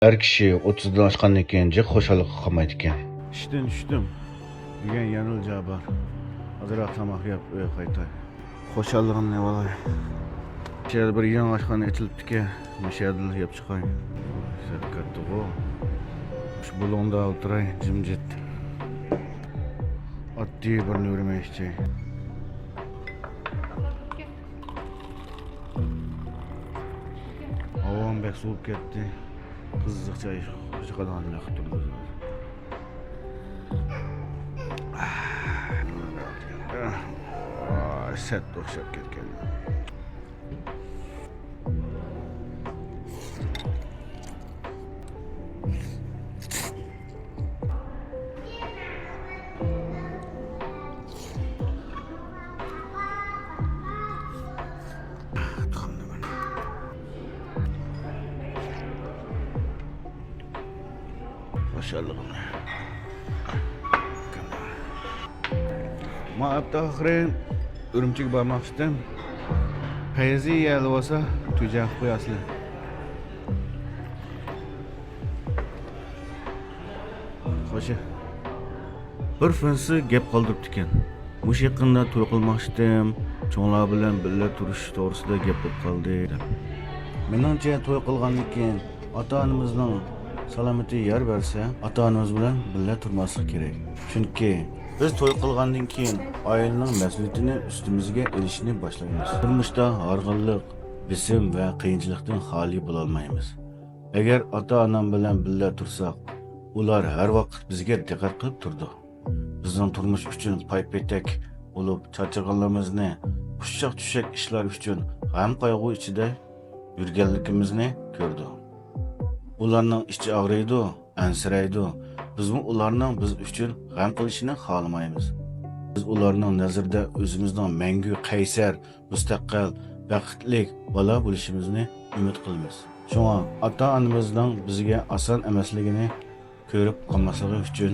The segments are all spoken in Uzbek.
Er kishi 30dan oshgandan keyin jiq xo'shalliqqa qolmaydi ekan. İşten düştüm. Degan yanılca var. Azırak tamak yap, öyle qaytay. Xo'shallig'im ne valay. Şehirde bir yan aşkana etilibdi ki, meşehirdiler yap çıkay. Serkatdı o. Şu bulonda oturay, jimjit. Addi bir nürüme işçi. Havam bek soğuk ketdi. Kızlıkça şu kadar yakıp durdu. Set o'xshab ketgan. Xo'shallig'im. Ma abtaxrin Urumchiga bormoqchidim. Qayzi yali bo'lsa, tujab qo'yasizlar. Xo'sh. Bir fansi gap qoldiribdi ekan. Mush yaqinda to'y qilmoqchidim. Cho'nglar bilan birga turish to'g'risida gap bo'lib qoldi. Meningcha to'y qilgandan keyin ota-onamizning salomati yer bersa, ota-onamiz bilan birga turmaslik kerak. Chunki biz to'y qilgandan keyin oilaning mas'uliyatini ustimizga olishni boshlaymiz. Turmushda harg'inlik, bisim va qiyinchilikdan xoli bo'la olmaymiz. Agar ota-onam bilan birga tursak, ular har vaqt bizga diqqat qilib turdi. Bizning turmush uchun paypetak bo'lib charchaganlarimizni, xushchaq-tushak ishlar uchun g'am qayg'u ichida yurganligimizni ko'rdi. Ularning ichi og'riydi, ansiraydi. Biz ularning biz uchun g'am qilishini xohlamaymiz. Biz ularning nazarida o'zimizning mangu qaysar, mustaqil, baxtli bola bo'lishimizni umid qilamiz. Shunga ota-onamizning bizga oson emasligini ko'rib qolmasligi uchun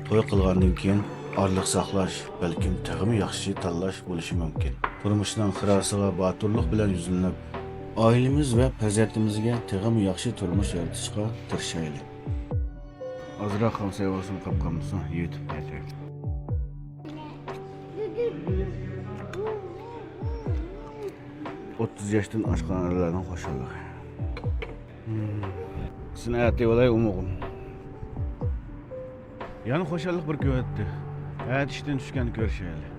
to'y qilgandan keyin orliq saqlash, balkim tag'im yaxshi tanlash bo'lishi mumkin. Turmushning xirosiga boturlik bilan yuzlanib, oilamiz va farzandimizga tag'im yaxshi turmush yaratishga tirishaylik. Azırak ham sevasını qapqamsa, yetib qaytay. Otuz yaşdan aşkan aralardan xo'shallig'i. Seni aytib olay umug'im. Yani xo'shallik bir ko'rdi. Aytishdan tushgan ko'rishaylik.